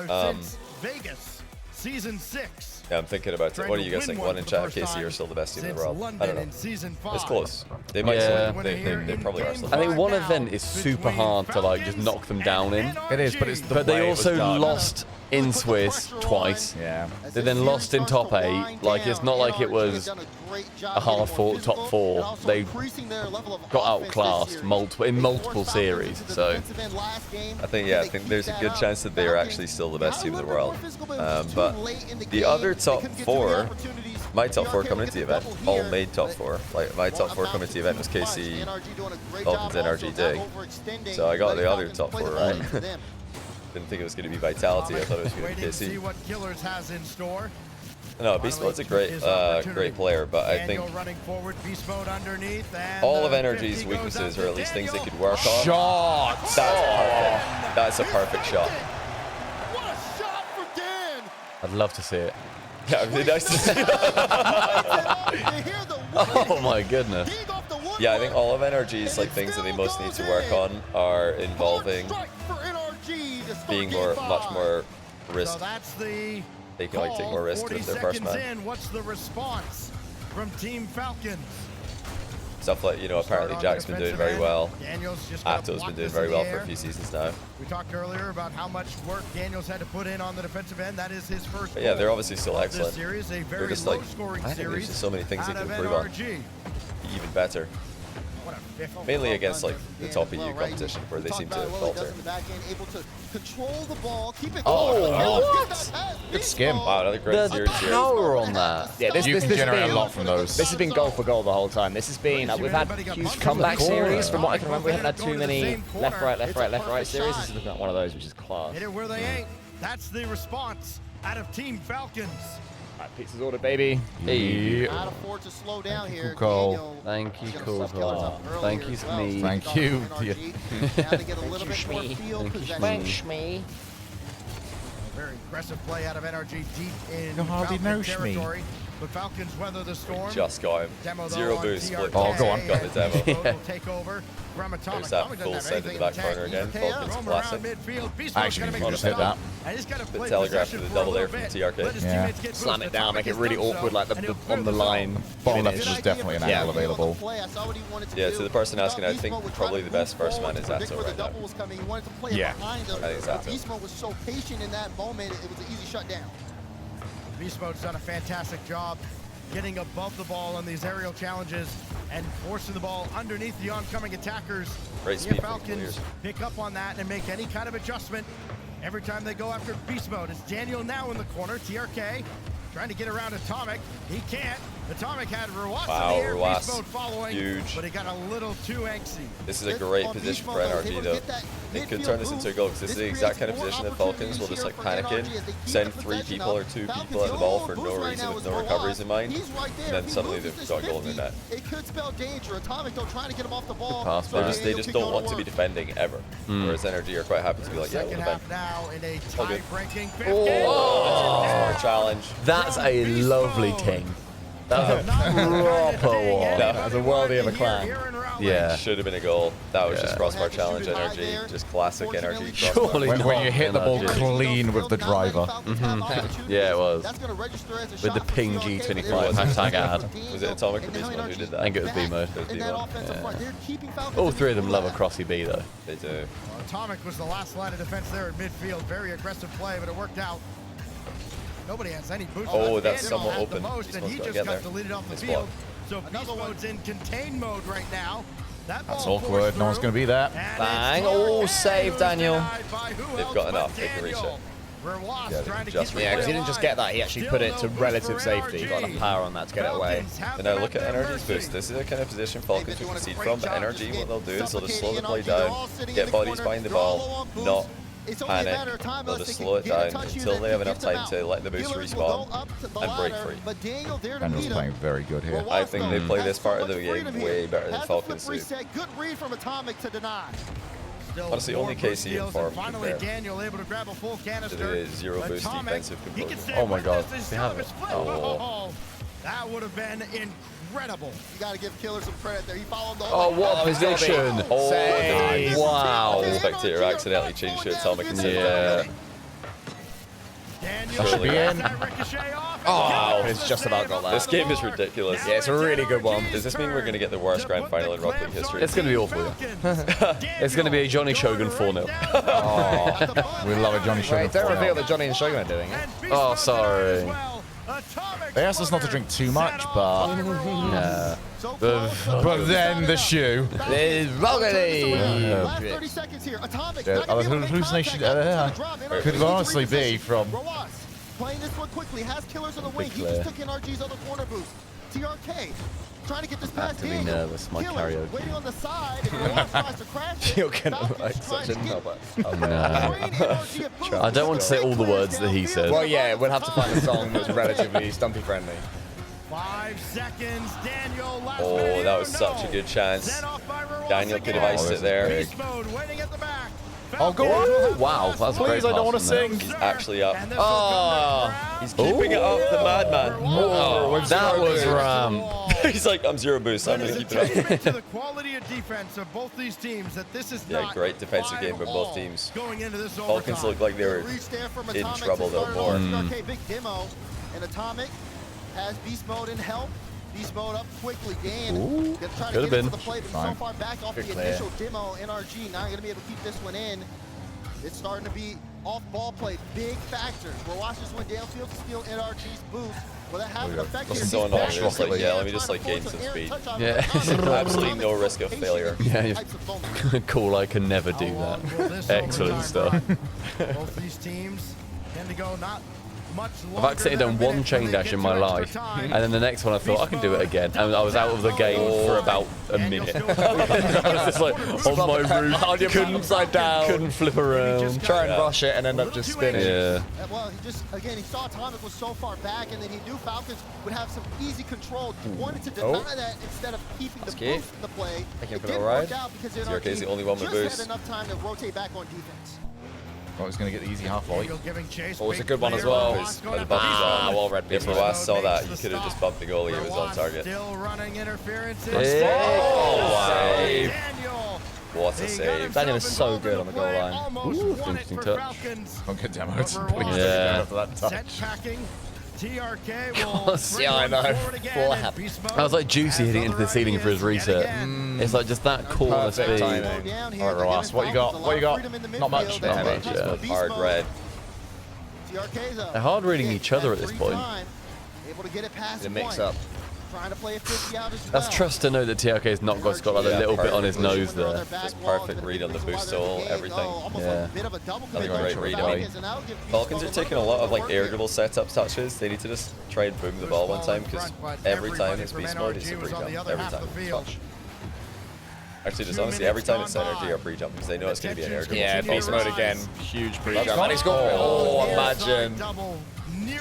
Since Vegas, season 6. Yeah, I'm thinking about it. What do you guys think? One in chat, KC are still the best team in the world. I don't know. It's close. They might Yeah. still, they probably are still. I think one event is super hard to like just knock them down in. It is, but it's the But way they it was also done. lost in Swiss twice. Yeah. They then lost in top 8. Like, it's not like it was a hard-fought top 4. They got outclassed in multiple series. So I think there's a good chance that they are actually still the best team in the world. But the other top 4, my top 4 coming into the event, all made top 4. Like my top 4 coming into the event was KC, Falcons, NRG, Dig. So I got the other top 4 right. Didn't think it was going to be Vitality. I thought it was going to be KC. No, Beast Mode's a great player, but I think all of NRG's weaknesses, or at least things they could work on. Shots! That's perfect. That's a perfect shot. What a shot for Dan! I'd love to see it. Yeah, it'd be nice to see. Oh my goodness. Yeah, I think all of NRG's like things that they most need to work on are involving being much more risk. So that's the They can like take more risks with their first man. What's the response from Team Falcons? Stuff like, apparently Jack's been doing very well. Ato's been doing very well for a few seasons now. We talked earlier about how much work Daniels had to put in on the defensive end. That is his first. But yeah, they're obviously still excellent. Series, a very They're just like, low-scoring I think there's series just so many things they out can of improve on. NRG. Be even better. Mainly against like the top EU competition where they seem to falter. Oh, what? Good skim. Wow, another great The series here. power on that. Yeah, this You can has generate been, a lot from those. This has been goal for goal the whole time. This has been, we've had huge comeback series from what I can remember. We haven't had too many left, right, left, right, left, right series. This is looking like one of those, which is class. Hit it where they ain't. That's the response out of Team Falcons. Right, pizza's ordered, baby. Hey. Not afford to slow down here. Cole. Thank you, Cole. Thank you, Smee. Thank you. Shmee. Very aggressive play out of NRG deep in You hardly know Falcon Shmee. territory. But Falcons weather the storm. Just got him. Demo though Zero on boost. TRK. Split. Oh, go on. Got the demo. Will take over. There's that full send in the back corner again. Falcons classic. I actually didn't just hit that. The telegraph for the double there from TRK. Yeah. Slam it down, make it really awkward, like the on the line. Bottom left finish. is definitely an angle available. Yeah, to the person asking, I think probably the best first man is Ato right now. Yeah. I think it's Ato. Beast Mode was so patient in that moment, it was an easy shutdown. Beast Mode's done a fantastic job getting above the ball on these aerial challenges and forcing the ball underneath the oncoming attackers. Great The speed from Falcons Clears. pick up on that and make any kind of adjustment every time they go after Beast Mode. It's Daniel now in the corner. TRK trying to get around Atomic. He can't. Atomic had Ruas Wow, in the air. Ruas. Beast Mode following, Huge. but he got a little too angsty. This is a great position for NRG though. They could turn this into a goal because this is the exact kind of position that Falcons will just like panic in, send 3 people or 2 people at the ball for no reason with no recoveries in mind, and then suddenly they've got a goal in the net. It could spell danger. Atomic though trying to get him off the ball. pass They just don't want to be defending ever. Whereas NRG are quite happy to be like, yeah, we'll Second defend. half now in a All good. tie-breaking fifth Oh, challenge. That's a lovely ting. That's a proper one. That's a worldie of a clan. Yeah. Should have been a goal. That was just Yeah. crossbar challenge NRG. Just classic NRG crossbar. Surely When not. you hit the ball NRG. clean with the driver. Yeah, it was. That's gonna register as a With shot the for ping Falcons. G25 hashtag ad. Was it Atomic or Beast Mode who did that? I think it was B mode. It was In B that mode. offensive front, they're keeping Falcons All in 3 of them the love a left. crossy B though. They do. Atomic was the last line of defense there at midfield. Very aggressive play, but it worked out. Nobody has any boots. Oh, left. that's Daniel somewhat had open. the most, Beast and Mode's he gotta just get got there. deleted off the Nice field. block. So Beast Mode's in contain mode right now. That That's ball awkward. forced No one's through, going to be there. and Bang. it's Oh, TRK save, who's Daniel. denied by who They've else got but enough. They can reach Daniel. it. Rewas Yeah, they trying can to just keep reach it Yeah, because he didn't just get that, he actually put it to relative safety. He got the power on that to get it away. And now look at NRG's boost. This is the kind of position Falcons would concede from, but NRG, what they'll do is they'll just slow the play down, get bodies behind the ball, not it's only a panic. matter of time. They'll just slow it down until they have enough time to let the boost respawn and break free. But Daniel there to Daniel's meet playing him. very good here. I think they play this part of the game way better than Falcons do. Good read from Atomic to deny. Honestly, only KC in form Finally, compare Daniel able to grab a full to canister. the zero boost Atomic, defensive he can composure. stay Oh my with God, this. they have it. Oh, that would have been incredible. You got to give Killer some credit there. He followed the Oh, what position! Oh, Save. Wow. The spectator accidentally changed to Atomic and saved Yeah. him. Daniel That should be in. that ricochet off. Oh, it's just about got that. This game is ridiculous. Yeah, it's a really good one. Does this mean we're going to get the worst grand final in Rock League history? It's going to be awful, yeah. It's going to be a Johnny Shogun 4-0. We love a Johnny Shogun. Wait, don't 4-0. reveal that Johnny and Shogun are doing it. Oh, sorry. They asked us not to drink too much, but Yeah. but then the shoe. There's Last 30 seconds here. Atomic. Yeah, not gonna be able to hallucination. contact that drop. NRG Could honestly be 3 from. Roas playing this one quickly. Has Killers on the wing. He clear. just took NRG's other corner boost. TRK trying to get this past to be Daniel. nervous, my Killers karaoke. waiting on the side. And Roas tries to crash it. You're gonna Falcons like trying such a to get I don't want to say all the words that he said. Well, yeah, we'll have to find a song that's relatively Stumpy friendly. 5 seconds, Daniel. Last Oh, minute that was here, such a no. good chance. Set off by Roas Daniel could again. have iced it there. Beast mode waiting at the back. Oh, go on. Wow, that's a great Please, I don't want to pass from sing. He's actually up. And this will come back He's around. keeping it up, the madman. Oh, that was ram. He's like, I'm zero boost, I'm But going it's to a keep it up. testament to the quality of defense of both these teams that this is Yeah, not great defensive game by both 5-all teams. Going into this Falcons overtime. look like they were Reach there from in Atomic trouble to though start it more. off. TRK, big demo. And Atomic has beast mode in help. Beast mode up quickly. Dan Ooh, gonna try to could've get been. into the play, but Fine. so far back off Good the clear. initial demo. NRG not gonna be able to keep this one in. It's starting to be off ball play. Big factors. We're watching this one. Dale Fields steal NRG's boost. Will that have an effect What's here? going on He's here? It's back. like, yeah, let me just like gain some speed. Yeah. Absolutely no risk of failure. Yeah, cool, I can never do How long will that. this Excellent overtime stuff. run? Both these teams tend to go not much I've actually longer done than a one minute chain when they dash get in to my extra life, time. and then the next one I thought I can do it again, and I was out of the game for about a minute. I was just like on my roof, On your back upside down. couldn't flip around. Try and rush it and end up just spinning. Yeah. Well, he just, again, he saw Atomic was so far back, and then he knew Falcons would have some easy control. He wanted to deny that instead of keeping the Okay. boost in the play. I can It put it didn't right. work out because TRK is the only one with just boost. had enough time to rotate back on defense. Oh, he's going to get the easy half volley. Daniel giving chase. Oh, it's a Big good one as clear. well. Roas going Because after Buddy's beast on. mode. well read If beast Roas mode. saw that, he could have just bumped the goalie. He was on target. Still running interferences. Oh, wow. Daniel. What a He got save. himself Daniel is so involved good in on the the goal play. line. Almost Ooh, won it interesting for touch. Falcons. Don't get demoed. Number Please one. don't get Yeah. demoed after that Set touch. packing. TRK will Gosh, bring yeah, I one know. forward again, Full and hap. beast mode I was like Juicy hitting into the has ceiling for his other reset. ideas It's like just that corner Perfect speed. timing. Down here, All right, they're Roas, giving what you got? Falcons a What you lot got? of freedom in the Not much. midfield. Not They're much, trying yeah. to beast Hard mode. red. TRK's up. They're hard reading Big each other at this free point. time. Able to get it past The mix one. up. Trying to play a 50 out as That's well. trust to know that TRK's not got like a Yeah, little bit on his perfect. nose there. Just perfect read on the boost hole, everything. Yeah. Another great read. I mean, Falcons are taking a lot of like air dribble setup touches. They need to just try and boom the ball one time because every time it's beast mode, it's a pre jump. Every time. Touch. Actually, just honestly, every time it's NRG or pre jump because they know it's going to be an air dribble. Yeah, beast mode again. Huge pre-jump. That's And he's got, oh, imagine.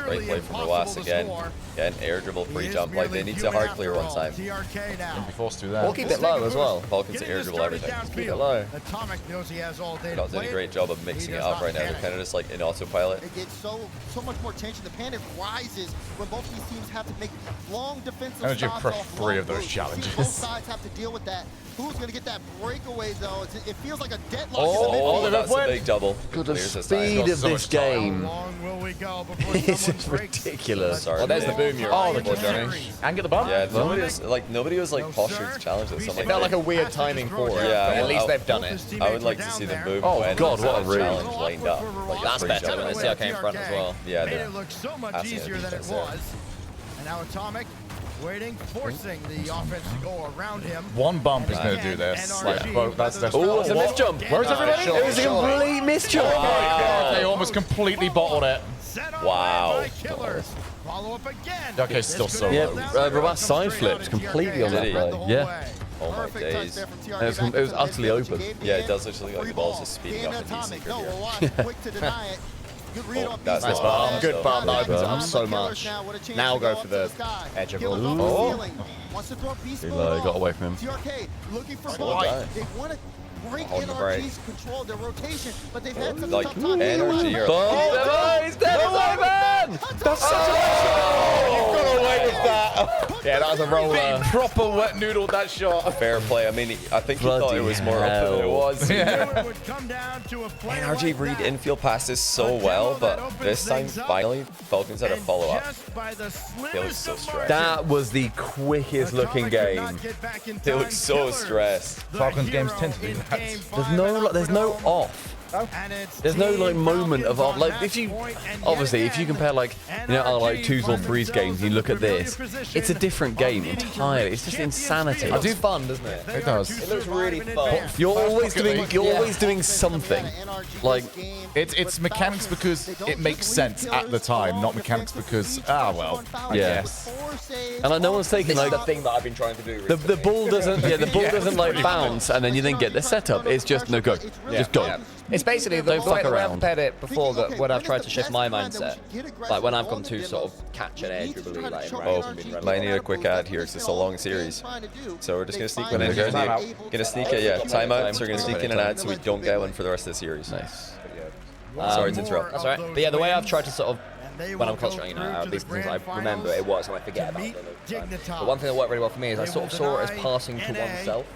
Great play from Roas again. Again, air dribble pre jump. Like they need to hard clear one time. TRK now. Be forced to do We'll that. keep it low as well. Falcons air dribble everything. Keep it low. Atomic knows he has all day They're to not doing play a it. great job of mixing it up right now. They're kind of just like in autopilot. It gets so much more tension. The panic rises when both these teams have to make long defensive NRG shots crushed off 3 long of those moves. challenges. Both sides have to deal with that. Who's going to get that breakaway, though? It feels like a deadlock Oh, in the Oh, midfield. that's a big double. God, the Clears this time. speed of so this much time. How game long will we go before is someone breaks? ridiculous. Sorry. Well, there's the boom you're Oh, right, the poor Johnny. And get the bump. Yeah, nobody was like posturing to challenge this. I'm It like, felt like a weird timing for it, Yeah, but at least well, they've done it. I would like to see them boom Oh, when God, there's what a read. challenge lined up. Like That's pre better jump. when they see okay in front as well. Yeah, Made they're it look so much passing easier the than it defense there. was. And now Atomic waiting, forcing the offense to go around him. One bump is going to do this. NRG, Well, that's Oh, it's a what? miss jump. Where's everybody? It was a complete miss jump. They almost completely bottled it. Set on Wow. by Killers. Follow up again. Okay, still so Yeah, low. Roas side flipped completely on that Did he? play. Yeah. Oh my Perfect touch days. there from TRK. It was utterly open. Yeah, it does look like the ball's just speeding up in heat seeker No, here. we're watching. Quick to deny it. Good read off that's Nice not bomb. bad, Good though. bomb. That opens it up Good so much. Now go for the edge of all. Wants to throw beast He mode got on. away from him. TRK looking for Slow ball. down. They want to break Holding the break. NRG's control of their rotation, but they've had some Like, tough time. NRG are... Oh, he's dead away, man! That's such Got away with that. Yeah, that was a roller. proper wet noodle that shot. Fair play. I mean, I think he thought Bloody it was more up than it hell. was. It would come down to a play NRG like read that. infield passes so well, but this time, finally, Falcons had a follow-up. They look so stressed. That was the quickest looking game. They look so stressed. Falcons games tend to do that. There's no off. There's no like moment of off. Like if you compare like our like 2s or 3s games, you look at this, it's a different game entirely. It's just insanity. It looks fun, doesn't it? It does. It looks really fun. You're always doing something. Like It's mechanics because it makes sense at the time, not mechanics because well. I Yeah. guess. and like no one's taking This is like the thing that I've been trying to do the recently. ball doesn't doesn't like bounce and then you then get the setup. It's just no go. Just go. Yeah. It's basically the Don't way fuck that I've around. compared it before that when I've tried to shift my mindset. Like when I've gone to sort of catch an edge, really, like in rounds and been running Might need a around. quick ad here because it's a long series. So we're just going to sneak one in here. Gonna sneak it, yeah. Timeout. So we're going to sneak in an ad so we don't get one for the rest of the series. Nice. Sorry to interrupt. That's all right. But yeah, the way I've tried to sort of, when I'm concentrating, these things I remember it works and I forget about them. But one thing that worked really well for me is I sort of saw it as passing to oneself.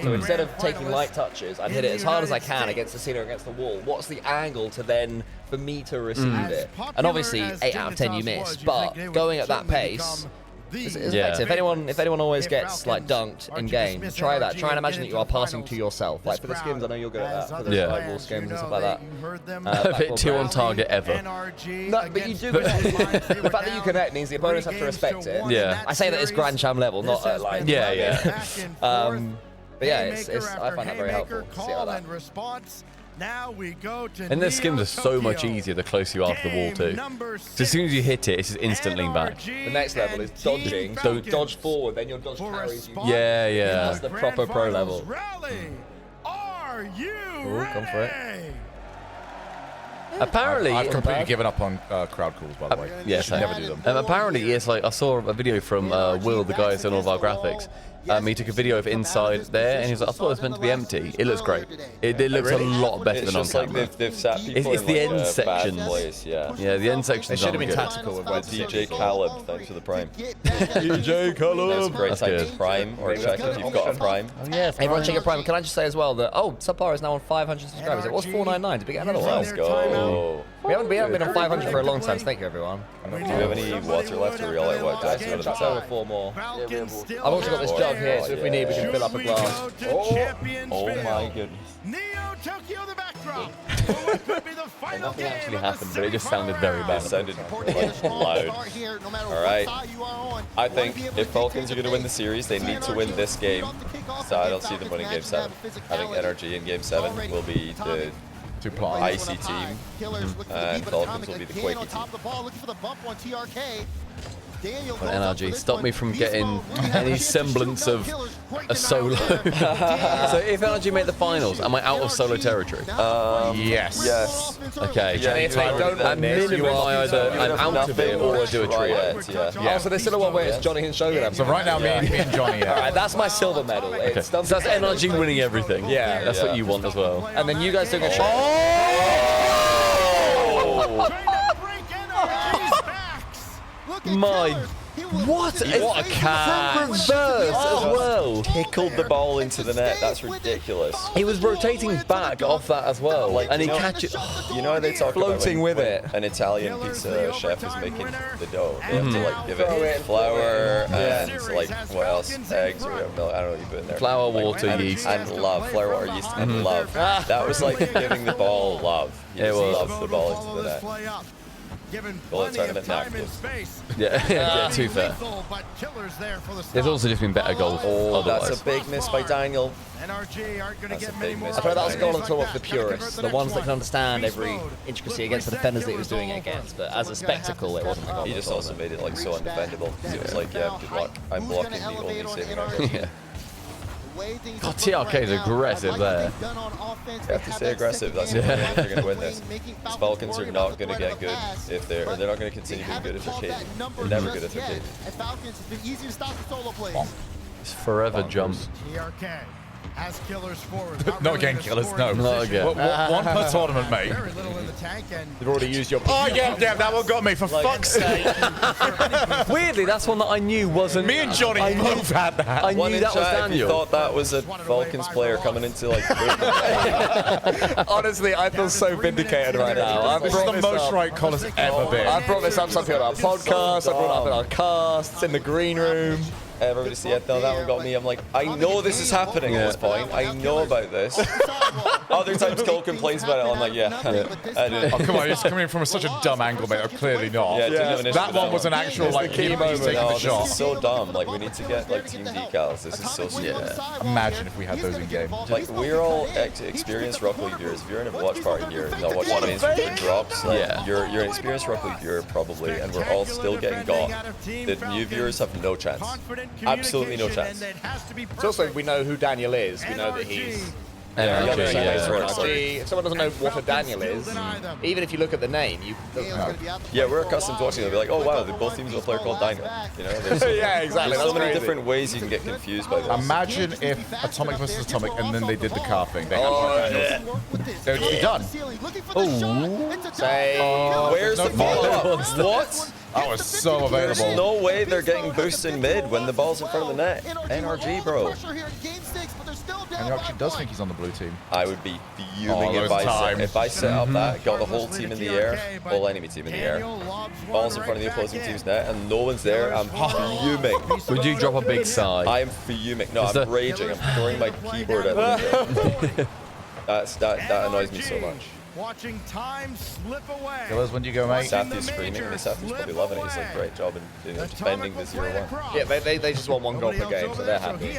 So instead of taking light touches, I'd hit it as hard as I can against the ceiling or against the wall. What's the angle to then, for me to receive it? And obviously, 8 out of 10 you miss, but going at that pace is effective. If anyone always gets like dunked in game, try that. Try and imagine that you are passing to yourself. Like for the skims, I know you're good at that. For the Yeah. like, wall skims and stuff like that. A bit too on target ever. No, but you do. The fact that you connect means the opponents have to respect it. Yeah. I say that it's Grand Cham level, not at like. Yeah. But yeah, I find that very helpful. To see it like that. Now we go to And their skims are so much easier the closer you are to the wall too. So as soon as you hit it, it's just instantly back. The next level is dodging. Don't dodge forward, then your dodge carries you. Yeah. That's the proper pro level. Raleigh, are you Come for it. ready? Apparently, I've completely given up on crowd calls, by the way. Yes, You should never do them. apparently, it's like I saw a video from Will, the guy who's done all of our graphics. He took a video of inside there, and he was like, "I thought it was meant to be empty. It looks great. It looks a lot better It's than on just like camera." they've sat people It's in the like end a bad sections. place, yeah. Yeah, the end section. It should have been tactical with With DJ Caleb, thanks for the prime. DJ That's Caleb. great. That's Thanks, good. Prime, or check if you've got a Prime. Oh yeah, Everyone check your prime. Can I just say as well that SubPar is now on 500 subscribers. It was 499. Did we get another one? Let's go. We haven't been on 500 for a long time. So thank you everyone. Do we have any water left, or are we all out of water? Another Chat time. over 4 more. I've I've also got this jug here, so if we need, we can fill up a glass. Oh my goodness. Neo Tokyo the backdrop. What could be the final Nothing game actually of the happened, but it just semifinal sounded very round? bad. It sounded loud. All right. I think if Falcons are going to win the series, they need to win this game. So I don't see them winning Game 7. I think NRG in Game 7 will be the To apply. icy team, and Falcons will be the quaky team. But NRG, stop me from getting any semblance of a solo. So if NRG make the finals, am I out of solo territory? Yes. Yes. Okay. Yeah, If they don't At minimum, I'm out of it or I do a trio. Yeah. Oh, so there's still a one where it's Johnny and Shogun. So right now, me and Johnny. All right, that's my silver medal. Okay. It's So that's NRG winning everything. Yeah. That's what you want as well. And then you guys doing a show. My, what a catch! From reverse as well. Tickled the ball into the net. That's ridiculous. He was rotating back off that as well, Like, and he you know- catches. You know how they talk Floating about with when it. an Italian pizza chef is making the dough. They have to like give it flour and like what else? Eggs or milk. I don't know what you put in there. Flour, Like, water, and, yeast. and love. Flour, water, yeast, and love. That was like giving the ball love. You It just was. love the ball into the net. Bullet tournament knocked it. Yeah, too fair. There's also just been better goals. Oh, otherwise. that's a big miss by Daniel. NRG aren't going to That's get a many big more. miss. I thought that was a goal on the top of the purists, the ones that can understand every intricacy against the defenders that he was doing it against. But as a spectacle, it wasn't a goal. He just also made it like so undefendable because it was like, yeah, good luck. I'm blocking the only saving I got. Yeah. God, TRK is aggressive there. You have to stay aggressive. That's the only way they're going to win this. These Falcons are not going to get good if they're not going to continue being good if they're caging. They're never good if they're caging. It's forever jump. TRK has killers forward. Not again, killers. No. Not again. One per tournament, mate. Very little in the tank, and You've already used your. Oh, yeah, that one got me, for fuck's sake. Weirdly, that's one that I knew wasn't. Me and Johnny both had that. I One knew in that was chat, if you Daniel. thought that was a Falcons player coming into like. Honestly, I feel so vindicated right now. This is the most right Cole has ever been. I brought this up something on our podcast. I brought it up in our casts in the green room. Everybody see it though, that one got me. I'm like, I know this is happening at this point. I know about this. Other times Cole complains about it. I'm like, yeah. I did. Oh, come on, he's coming from such a dumb angle, mate. Clearly not. Yeah, didn't have an issue that with one was an actual, like, key he's moment. taking No, the this shot. is so dumb. Like, we need to get like team decals. This is so stupid. Imagine if we had those in game. Like, we're all experienced Rocket League viewers. If you're in a watch party here, not watching mainstream drops, like, you're an experienced Rocket League viewer probably, and we're all still getting got. The new viewers have no chance. Absolutely no chance. It's also, we know who Daniel is. We know that he's NRG, NRG. If someone doesn't know what a Daniel is, even if you look at the name, you don't know. Yeah, we're accustomed to watching it. They'll be like, oh wow, they both teams have a player called Dino. You know, there's Yeah, exactly. so That's many crazy. different ways you can get confused by this. Imagine if Atomic versus Atomic and then they did the car thing. They had They would be done. Say, Where's the follow-up? What? That was so There's available. no way they're getting boosted in mid when the ball's in front of the net. NRG, bro. And he actually does think he's on the blue team. I would be fuming those times. if I set up that, got the whole team in the air, whole enemy team in the air, balls in front of the opposing team's net, and no one's there. I'm fuming. Would you drop a big sigh? I am fuming. No, I'm raging. I'm throwing my keyboard at the window. That annoys me so much. watching time slip away. Killers, when do you go, mate? Sathi's screaming, and Sathi's probably loving it. He's like, great job in defending the 0-1. yeah, they just want one goal per game, so they're happy.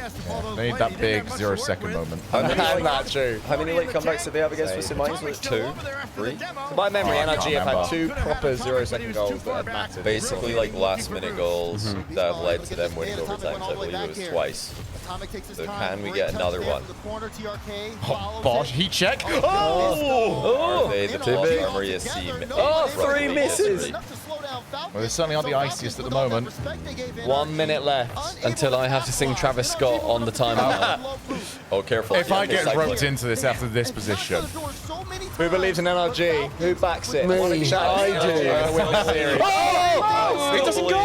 They need that big 0-second moment. That's true. How many late comebacks did they have against Twisted Minds? Was it 2? 3? To my memory, Oh, I NRG can't have had remember. 2 proper 0-second goals that have mattered. Basically, like last minute goals that have led to them winning overtimes. I believe it was twice. So can we get another one? Oh, Bosh, heat check. Are they the Too most big. armorious team? in Oh, Rocket 3 League misses. history? Well, they're certainly aren't the iciest at the moment. 1 minute left. Until I have to sing Travis Scott on the timeout. Oh, careful. If Yeah, I get cycling. roped into this after this position, Who believes in NRG? Who backs it? Me. One in chat. I do. Win the series. oh, it doesn't go.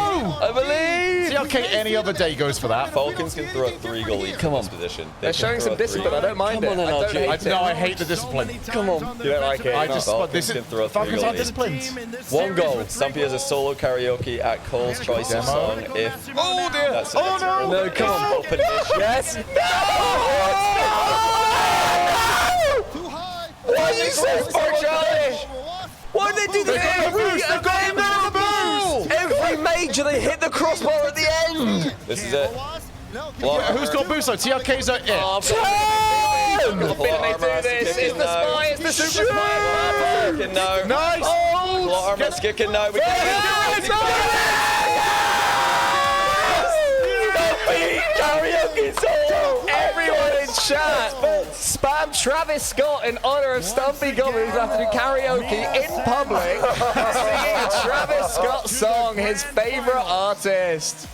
I believe. TRK any other day goes for that. Falcons can throw a 3-goal lead Come in on. this position. They're showing some discipline. I don't mind Come it. on, I don't NRG. hate I it. no, I hate the discipline. Come on. You don't like it? I just Falcons this is can throw a Falcons three-goal aren't lead. disciplined. One goal. Stumpy has a solo karaoke at Cole's choice of song. If Oh dear. that's Oh no. No, come on. open issue. Yes. Why are you so smart, Charlie? Why did they do this every major? They hit the crossbar at the end. This is it. Who's got boost though? TRK's at it. It's the spy. It's the super spy. Kicking now. Nice. Armor's kicking now. We Karaoke solo. Everyone in chat, spam Travis Scott in honor of Stumpy Goblin. He's going to have to do karaoke in public, singing a Travis Scott song, his favorite artist.